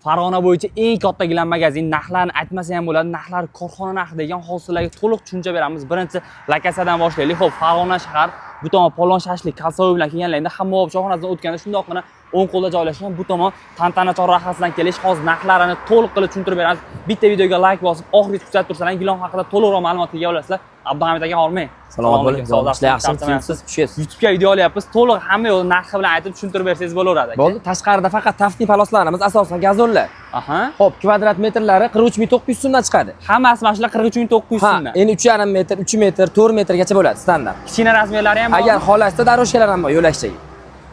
Farg'ona bo'yicha eng katta gilam magazin, narxlarni aytmasa ham bo'ladi, narxlar korxona narxi degan hosillarga to'liq tushuncha beramiz. Birinchi lokatsiyadan boshlaylik. Xo'p, Farg'ona shahar, bu tomon Polvon shashlik kalsoy bilan kelganlarida hamma choyxonasidan o'tganda shundoqqina o'ng qo'lda joylashgan, bu tomon tantanachor rahasidan kelish, hozir narxlarini to'liq qilib tushuntirib beramiz. Bitta videoga like bosib, oxirigacha kuzatib tursalar, gilam haqida to'liqroq ma'lumot ega olasizlar. Abduhamid aka, hormang. Salomat bo'ling. Yaxshimisiz? Xushsiz. YouTube'ga video olyapmiz. To'liq hamma yo'l narxi bilan aytib tushuntirib bersangiz bo'laveradi aka. Bo'ldi. Tashqarida faqat tafting paloslarimiz asosan gazonlar. Aha. Xo'p, kvadrat metrlari 43900 so'mdan chiqadi. Hammasi mana shular 43900 so'mdan. Endi 3,5 metr, 3 metr, 4 metrgacha bo'ladi standart. Kichkina razmerlari ham bor. Agar xohlasda daroshkalar ham bor, yo'lakchaga.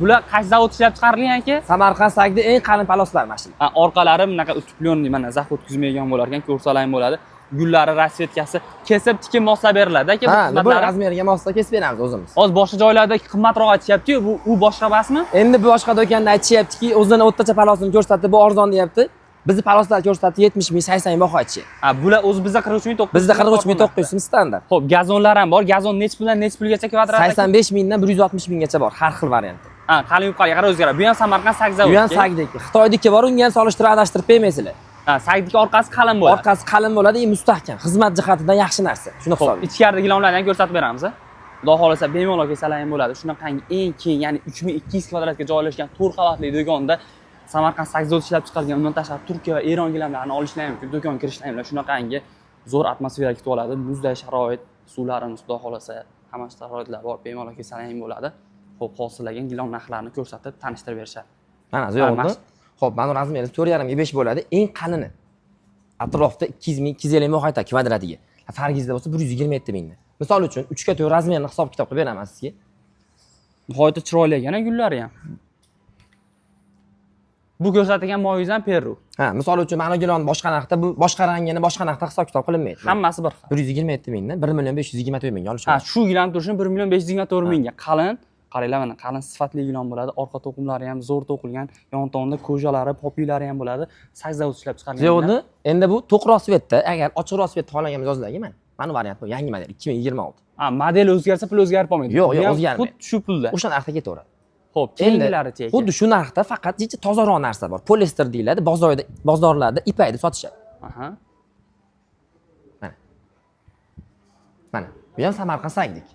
Bular qaysi zavod ishlab chiqarilgan aka? Samarqand sagida eng qalin paloslar mashina. Orqalari bunaqa utuplyonli, mana zax o'tkazmaydigan bo'lar ekan, ko'rsalang bo'ladi. Gullari, rasvetkasi kesib tikib moslab beriladi aka. Bu razmeriga moslab kesib beramiz o'zimiz. Hozir boshqa joylarda qimmatroq aytishyapti-yu, bu boshqa emasmi? Endi bu boshqa do'konda aytishyaptiki, o'zini o'rtacha palosini ko'rsatib, bu arzon deyapti. Bizni paloslar ko'rsatib 70 ming, 80 ming baho aytishyapti. Bular o'zi bizda 43900. Bizda 43900 so'm standart. Xo'p, gazonlar ham bor. Gazon necha puldan necha pulgacha kvadrat? 85 mingdan 160 minggacha bor, har xil varianti. Qalin yuqoriga qarab o'zgaradi. Bu ham Samarqand sag zavodi. Bu ham sagdiki. Xitoydiki bor, unga ham solishtirib adashtirib bermaysizlar. Sagdiki orqasi qalin bo'ladi. Orqasi qalin bo'ladi, mustahkam. Xizmat jihatidan yaxshi narsa. Shuni hisoblang. Ichkarida gilamlarni ham ko'rsatib beramiz. Xudo xolasa bemalol kelsalar ham bo'ladi. Shunaqangi eng keng, ya'ni 3200 kvadratga joylashgan 4 qavatli do'konda Samarqand sag zavodi ishlab chiqargan, undan tashqari Turkiya va Eron gilamlarini olishlar ham mumkin. Do'konga kirishlar ham shunaqangi zo'r atmosfera kutib oladi. Muzday sharoit, suvlarimiz xudo xolasa hamma sharoitlar bor. Bemalol kelsalar ham bo'ladi. Xo'p, hosillangan gilam narxlarini ko'rsatib, tanishtirib berishadi. Mana zo'rmi? Xo'p, mana razmeri 4,5 5 bo'ladi. Eng qalini atrofda 200 ming, 250 ming qayta kvadratiga. Fargizda bo'lsa 127 mingdan. Misol uchun 3 ga 4 razmerini hisob kitob qilib beraman sizga. Nihoyatda chiroyli ekan gullari ham. Bu ko'rsatilgan moyuz ham Peru. Misol uchun mana gilon boshqa narxda, bu boshqa rangini boshqa narxda hisob kitob qilinmaydi. Hammasi bir xil. 127 mingdan 1,524 mingga olishadi. Shu gilam turishini 1,524 mingga. Qalin, qaranglar mana qalin sifatli gilam bo'ladi. Orqa to'qimlari ham zo'r to'qilgan, yon tomonda ko'jalari, popilari ham bo'ladi. Sag zavod ishlab chiqargan. Zavodni endi bu to'q rosvetda, agar ochiq rosvetda xohlagan yozilgan mana variant bu, yangi model 2026. Model o'zgarsa, pul o'zgarib qolmaydi. Yo'q, o'zgarmaydi. Xuddi shu pulda. O'sha narxda ketaveradi. Xo'p, keyingilari-chi? Xuddi shu narxda faqat tozaroq narsa bor. Poliester deyiladi, bozorlarda ipakda sotishadi. Mana. Bu ham Samarqand sagdik.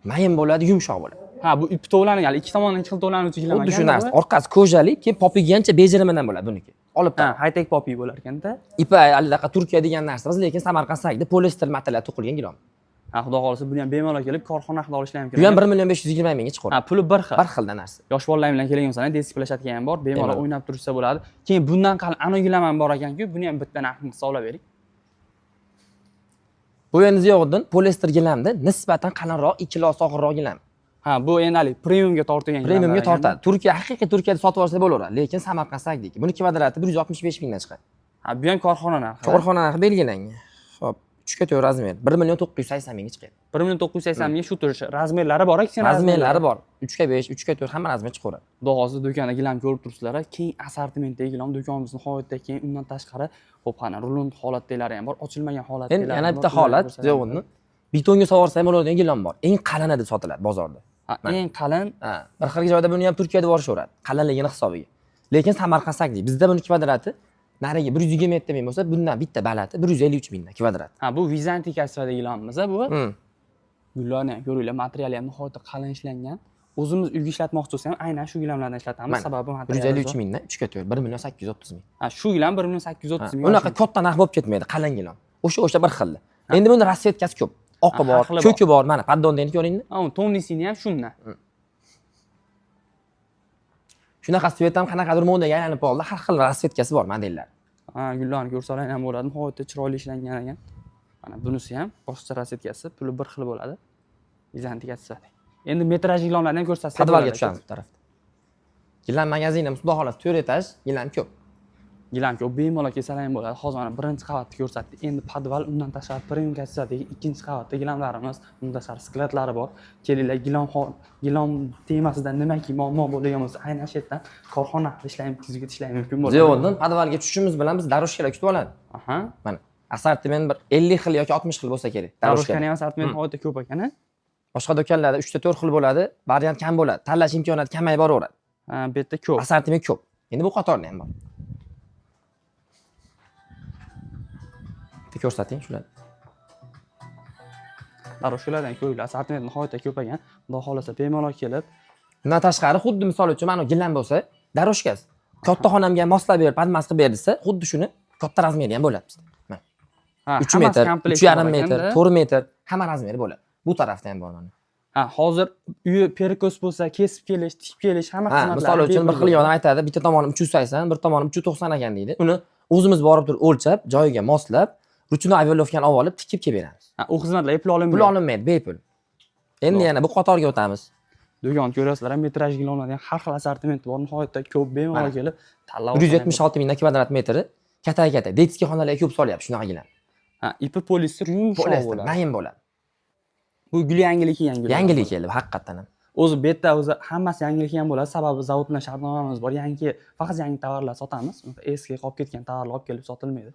Mayin bo'ladi, yumshoq bo'ladi. Bu ip tovlangan, ikki tomonidan ikki xil tovlanuvchi gilam ekan. Xuddi shu narsa. Orqasi ko'jali, keyin popigancha bejirimadan bo'ladi buniki. Olib high-tech popi bo'lar ekanda. Ipak allaqa Turkiya degan narsa, biz lekin Samarqand sagida poliester material to'qilgan gilam. Xudo xolasa buni ham bemalol kelib korxona haqida olishlar mumkin. Bu ham 1,520 mingga chiqadi. Puli bir xil. Bir xilda narsa. Yosh bolalar bilan kelgan bo'lsa, desplashadga ham bor, bemalol o'ynab turishsa bo'ladi. Keyin bundan qalin ana gilam ham bor ekan-ku, buni ham bitta narxini hisoblab bering. Bu endi Ziyovuddin poliester gilamda nisbatan qalinroq, 2 kilo og'irroq gilam. Bu endi premiumga tortilgan gilam. Premiumga tortadi. Haqiqiy Turkiyada sotib olsa bo'laveradi, lekin Samarqand sagdiki. Buni kvadrati 165 mingdan chiqadi. Bu ham korxona narxi. Korxona narxi belgilangan. Xo'p, 3 ga 4 razmer 1,980 mingga chiqadi. 1,980 mingga shu turish razmerlari bor, kichkina razmerlari bor. 3 ga 5, 3 ga 4 hamma razmer chiqaveradi. Xudo xolasa do'konda gilam ko'rib turibsizlar, keng assortimentdagi gilam do'konimiz nihoyatda keng, undan tashqari xo'p qani rulon holatdalari ham bor, ochilmagan holatdalari. Endi yana bitta holat, Ziyovuddin, betonga sovursa ham bo'ladigan gilam bor. Eng qalini deb sotiladi bozorda. Eng qalin, bir xil joyda buni ham Turkiyada borishaveradi, qalinligini hisobiga. Lekin Samarqand sagdik. Bizda buni kvadrati nariga 127 ming bo'lsa, bundan bitta balati 153 mingdan kvadrat. Bu vizantika sifatidagi gilamimiz bu. Gullarni ham ko'ringlar, materiali ham nihoyatda qalin ishlangan. O'zimiz uyga ishlatmoqchi bo'lsak ham aynan shu gilamlardan ishlatamiz. Sababi materiali 153 mingdan 3 ga 4 1,830 ming. Shu gilam 1,830 ming. Unaqa katta narx bo'lib ketmaydi, qalin gilam. O'sha bir xilda. Endi buni rasvetkasi ko'p. Oqi bor, ko'ki bor, mana paddonni ko'ringlar. Tonnisini ham shundan. Shunaqa svet ham qanaqadir modaga aylanib qoldi. Har xil rasvetkasi bor modellar. Gullarni ko'rsalar ham bo'ladi. Nihoyatda chiroyli ishlangan ekan. Mana bunisi ham boshqa rasvetkasi, puli bir xil bo'ladi. Vizantikasi. Endi metraj gilamlarni ham ko'rsatsak. Podvalga tushamiz bu tarafda. Gilam magazinimiz xudo xolasa 4 etaj, gilam ko'p. Gilam ko'p, bemalol kelsalar ham bo'ladi. Hozir mana birinchi qavatni ko'rsatdik. Endi podval, undan tashqari premium kategoridagi ikkinchi qavatda gilamlarimiz, undan tashqari skletlari bor. Kelinglar, gilam temasida nimaki muammo bo'lgan bo'lsa, aynan shu yerdan korxona ishlaymiz, kuzga ishlaymiz mumkin bo'ladi. Ziyovuddin, podvalga tushishimiz bilan biz daroshkalar kutib oladi. Mana assortiment bir 50 xil yoki 60 xil bo'lsa kerak. Daroshkani ham assortiment nihoyatda ko'p ekan. Boshqa do'konlarda 3 ta 4 xil bo'ladi, variant kam bo'ladi. Tanlash imkoniyati kamayib boraveradi. Bu yerda ko'p. Assortiment ko'p. Endi bu qatorni ham bor. ko'rsating shular. Daroshkalardan ko'ringlar, assortiment nihoyatda ko'paygan. Xudo xolasa bemalol kelib, Bundan tashqari xuddi misol uchun mana bu gilam bo'lsa, daroshkasi. Katta xonamga moslab berib, padmas qilib berdi desa, xuddi shuni katta razmeri ham bo'ladi bizda. Mana. ha, 3 metr, 3,5 metr, 4 metr, hamma razmeri bo'ladi. Bu tarafda ham bor mana. Ha, hozir uyi perikos bo'lsa, kesib kelish, tikib kelish, hamma Ha, xizmatlar. misol uchun bir xil yordam aytadi, bitta tomoni 380, bir tomoni 390 ekan deydi. Uni o'zimiz borib turib o'lchab, joyiga moslab, ruchnoy avialovkani olib olib tikib kelib beramiz. Ha, u xizmatlar pul olinmaydi. Pul olinmaydi, bepul. Endi yana bu qatorga o'tamiz. Do'kon ko'rasizlar, metrajga olinadigan har xil assortiment bor, nihoyatda ko'p, bemalol kelib tanlab 176 mingdan kvadrat metri katay-katay. Detskiy xonalarga ko'p solyapti shunaqa gilam. Ha, ipi polister yumshoq Poliester bo'ladi. mayin bo'ladi. Bu gul yangilik yangilik. Yangilik keldi haqiqatan ham. O'zi bu yerda o'zi hammasi yangilik ham bo'ladi, sababi zavod bilan shartnomamiz bor. Faqat yangi tovarlar sotamiz. Eski qolib ketgan tovarlar olib kelib sotilmaydi.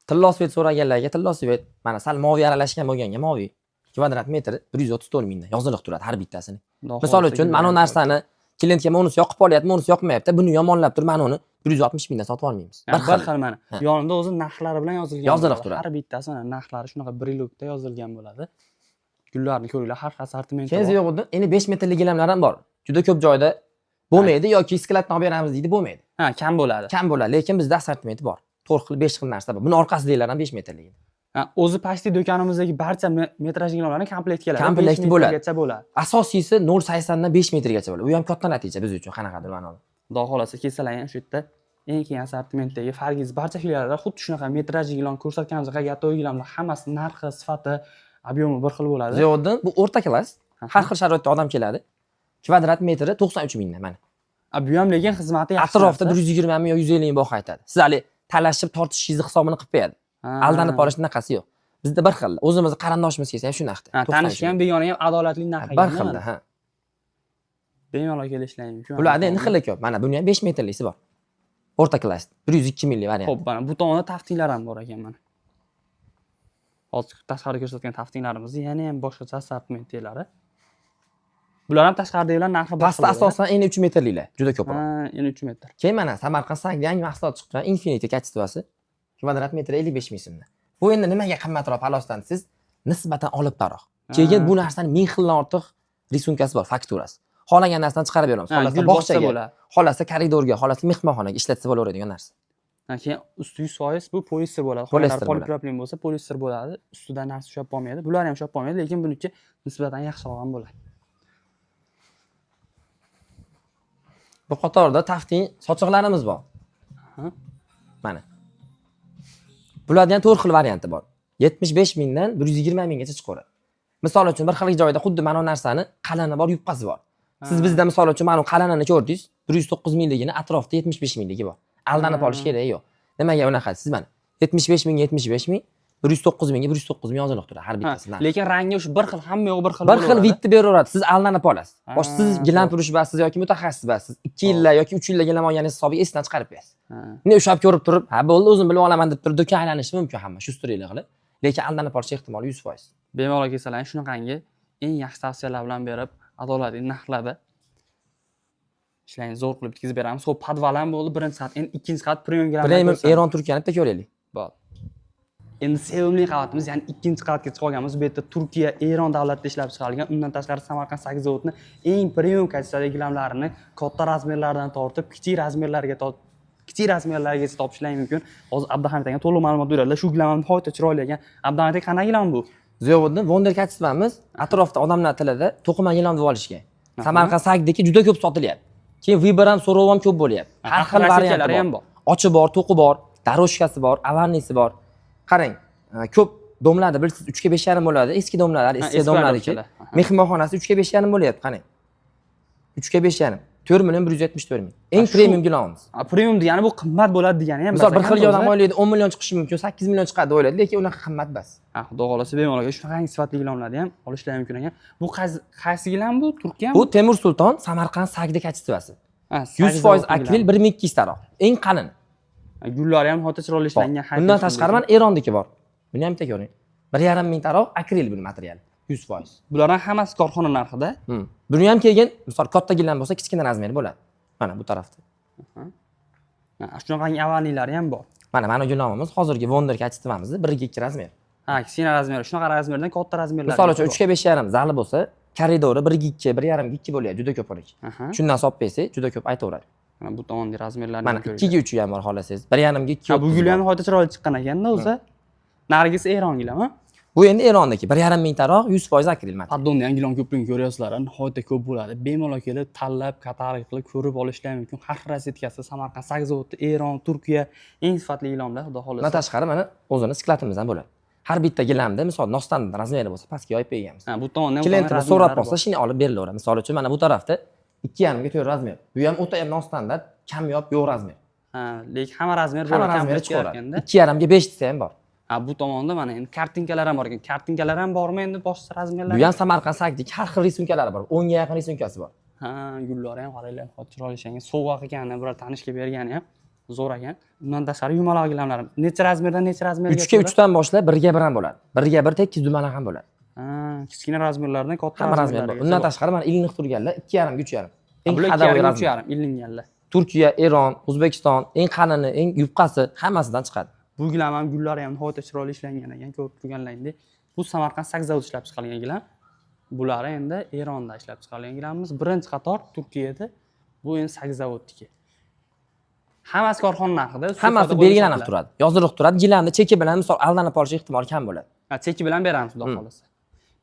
Tillosvet so'raganlarga tillosvet, mana sal moviy aralashgan bo'lganga moviy. Kvadrat metri 134 mingdan yoziliq turadi har bittasini. Misol uchun mana bu narsani klientga monus yoqib olyapti, monus yoqmayapti. Buni yomonlab turib mana uni 160 mingdan sotib olmaymiz. Bir xil mana. Yonida o'zi narxlari bilan yozilgan. Yoziliq turadi. Har bittasi mana narxlari shunaqa brilokda yozilgan bo'ladi. Gullarni ko'ringlar, har xil assortiment Keyin yo'g'ida endi 5 metrlik gilamlar ham bor. Juda ko'p joyda bo'lmaydi yoki sklatni olib beramiz deydi, bo'lmaydi. Ha, kam bo'ladi. Kam bo'ladi, lekin bizda assortimenti bor. 4 xil, 5 xil narsa bor. Buni orqasidagilar ham 5 metrlik. Ha, o'zi pashti do'konimizdagi barcha metrajli gilamlarni komplekt keladi. Komplekt bo'ladi. bo'ladi. Asosiysi 0.80 dan 5 metrgacha bo'ladi. U ham katta natija biz uchun qanaqadir mana bu. Xudo xolasa kelsalar ham shu yerda eng keng assortimentdagi farqiz barcha filiallarda xuddi shunaqa metrajli gilam ko'rsatganimiz gatoy gilamlar hammasi narxi, sifati, ob'yomi bir xil bo'ladi. Ziyoddin bu o'rta klass. Har xil sharoitda odam keladi. Kvadrat metri 93 mingdan mana. Bu ham lekin xizmati yaxshi. Atrofda 120 ming yo 150 ming baho aytadi. Siz hali talashib tortishingizni hisobini qilib qo'yadi. Aldanib qolish bunaqasi yo'q. Bizda bir xil. O'zimizni qarindoshimiz kelsa ham shu narxda. Tanishgan begona ham adolatli narxga. Bir xilda, ha. Bemalol kelishlari mumkin. Bularda endi xili ko'p. Mana buni ham 5 metrlisi bor. O'rta klass. 102 minglik variant. Xo'p, mana bu tomonda taftinglar ham bor ekan mana. Hozir tashqarida ko'rsatgan taftinglarimizni yana ham boshqacha assortimentlari. Bular ham tashqaridagilar narxi bor. Pastda asosan endi 3 metrliklar juda ko'proq. Ha, endi 3 metr. Keyin mana Samarqand Sag'da yangi mahsulot chiqqan Infinity kачествоsi kvadrat metri 55 ming so'mdan. Bu endi nimaga qimmatroq palosdan siz nisbatan olib taroq. Keyin bu narsaning 1000 xildan ortiq risunkasi bor, fakturasi. Xohlagan narsani chiqarib beramiz. Xolasa bog'chaga, xolasa koridorga, xolasa mehmonxonaga ishlatsa bo'laveradigan narsa. Keyin usti 100% bu polister bo'ladi. Poliester polipropilen bo'lsa polister bo'ladi. Ustidan narsa ushlab qolmaydi. Bular ham ushlab qolmaydi, lekin buniki nisbatan yaxshiroq ham bo'ladi. Bu qatorda tafting sochiqlarimiz bor. Mana. Bulardan 4 xil varianti bor. 75 mingdan 120 minggacha chiqaveradi. Misol uchun bir xil joyda xuddi mana bu narsani qalini bor, yupqasi bor. Siz bizda misol uchun mana bu qalinini ko'rdingiz, 109 mingligini atrofida 75 mingligi bor. Aldanib olish kerak yo'q. Nimaga unaqa? Siz mana 75 ming, 75 ming, 109 mingga 109 ming yoziliq turadi har bittasidan. Lekin rangi o'sha bir xil, hamma yo'q bir xil. Bir xil bitni beraveradi. Siz aldanib olasiz. Boshqa siz gilamfurushbasiz yoki mutaxassisbasiz. 2 yillar yoki 3 yillar gilam olganingiz hisobiga esdan chiqarib qo'yasiz. Endi o'shab ko'rib turib, ha bo'ldi, o'zim bilib olaman deb turib do'kon aylanishi mumkin hamma shu sturiylar qilib. Lekin aldanib olish ehtimoli 100%. Bemalol kelsalar, shunaqangi eng yaxshi tavsiyalar bilan berib, adolatli narxlarda ishlarni zo'r qilib bitkazib beramiz. Xo'p, podval ham bo'ldi, birinchi qavat, endi ikkinchi qavat premium gilam. Premium Eron Turkiyani bitta ko'raylik. Bo'ldi. Endi sevimli qavatimiz, ya'ni ikkinchi qavatga chiqib olganmiz. Bu yerda Turkiya, Eron davlatida ishlab chiqarilgan, undan tashqari Samarqand Sag'd zavodini eng premium kачестводagi gilamlarini katta razmerlardan tortib, kichik razmerlargacha topishlar mumkin. Hozir Abduhamid aka to'liq ma'lumot beradilar. Shu gilam ham nihoyatda chiroyli ekan. Abduhamid aka qanaqa gilam bu? Ziyovuddin Wonder kачествоmiz atrofda odamlar tilida to'qima gilam deb olishgan. Samarqand Sag'dagi juda ko'p sotilyapti. Keyin Viber ham, so'rov ham ko'p bo'lyapti. Har xil variantlari ham bor. Ochi bor, to'qi bor, daroshkasi bor, avarnisi bor. Qarang, ko'p domlarda bilsiz 3 ga 5,5 bo'ladi. Eski domlalar, eski domlarniki. Mehmonxonasi 3 ga 5,5 bo'lyapti, qarang. 3 ga 5,5. 4 million 174 ming. Eng premium gilamimiz. Premium degani bu qimmat bo'ladi degani ham. Misol bir xil odam o'ylaydi 10 million chiqishi mumkin, 8 million chiqadi deb o'ylaydi, lekin unaqa qimmat emas. Xudo xolasa bemalol shunaqangi sifatli gilamlarni ham olishlari mumkin ekan. Bu qaysi gilam bu? Turkiyami? Bu Temur Sulton Samarqand Sag'da kачествоsi. 100% akril 1200 taroq. Eng qalin. Gullari ham hota chiroyli ishlangan. Bundan tashqari mana Erondiki bor. Buni ham bitta ko'ring. 1,5 ming taroq akril bu material. 100%. Bularning hammasi korxona narxida. Buni ham kelgan, misol katta gilam bo'lsa, kichkina razmeri bo'ladi. Mana bu tarafda. Shunaqangi avanilari ham bor. Mana gunomimiz hozirgi Wonder kachitimiz 1/2 razmer. Ha, kichkina razmer. Shunaqa razmerdan katta razmerlar. Misol uchun 3/5,5 zali bo'lsa, koridori 1/2, 1,5 bo'ladi, juda ko'p o'rik. Aha. Shundan solib bersak, juda ko'p aytaveradi. Mana bu tomonda razmerlarni Mana 2ga 3 ham bor xohlasangiz. 1,5 ga 2. Ha, bu gul ham xo'ta chiroyli chiqqan ekanda o'zi. Nargisi Eron gilami? Bu endi Eronniki 1,5 mingtaroq 100% akrilmat. Paddonni yangi ilon ko'pligini ko'ryapsizlar. Nihoyatda ko'p bo'ladi. Bemalol kelib, tanlab, katalog qilib ko'rib olishlar mumkin. Har xil razvedkasi Samarqand, Sakzavod, Eron, Turkiya eng sifatli ilonlar, xudo xolasa. Bundan tashqari mana o'zini sklatimiz ham bo'ladi. Har bitta gilamda, misol nostandart razmeri bo'lsa, pastga yoyib qo'yganmiz. Ha, bu tomondan Klientimiz so'rab qolsa, shuni olib berilaveradi. Misol uchun mana bu tarafda 2,5 ga 4 razmer. Bu ham o'ta ham nostandart, kamyob yo'q razmer. Ha, lekin hamma razmer Hamma bo'ladi. razmeri chiqaradi. 2,5 ga 5 desa ham bor. Ha, bu tomonda mana endi kartinkalar ham bor ekan. Kartinkalar ham bormi endi boshqa razmerlar? Bu ham Samarqand sakdik, har xil risunkalari bor. 10 ga yaqin risunkasi bor. Ha, gullari ham qaranglar, chiroyli ishlangan. Sovuq ekan, biror tanishga bergani ham zo'r ekan. Undan tashqari yumaloq gilamlar. Necha razmerdan necha razmerga? 3 ga 3 dan boshlab 1 ga 1 ham bo'ladi. 1 ga 1 tekis dumaloq ham bo'ladi. Ha, kichkina razmerlardan katta Hamma razmer bor. Undan tashqari mana ilinib turganlar 2,5 ga 3,5. Eng qadavoy razmer. 3,5 ilinganlar. Turkiya, Eron, O'zbekiston eng qalini, eng yupqasi hammasidan chiqadi. Bu gilam ham gullari ham nihoyatda chiroyli ishlangan ekan, ko'rib turganlaringdek. Bu Samarqand Sakzavod ishlab chiqarilgan gilam. Bular endi Eronda ishlab chiqarilgan gilamimiz. Birinchi qator Turkiyada, bu endi Sakzavodniki. Hammasi korxona narxida. Hammasi belgilanib turadi. Yoziliq turadi. Gilamni cheki bilan misol aldanib qolish ehtimoli kam bo'ladi. Ha, cheki bilan beramiz, xudo xolasa.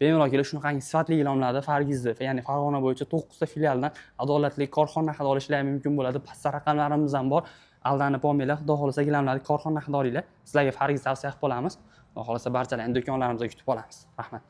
Bemalol kelib shunaqangi sifatli gilamlarni Farg'izda, ya'ni Farg'ona bo'yicha 9 ta filialdan adolatli korxona narxida olishlar mumkin bo'ladi. Pastda raqamlarimiz ham bor. Aldanib olmanglar, xudo xolasa gilamlarni korxona narxida olinglar. Sizlarga Fargiz tavsiya qilib qolamiz. Xudo xolasa barchalarni do'konlarimizga kutib qolamiz. Rahmat.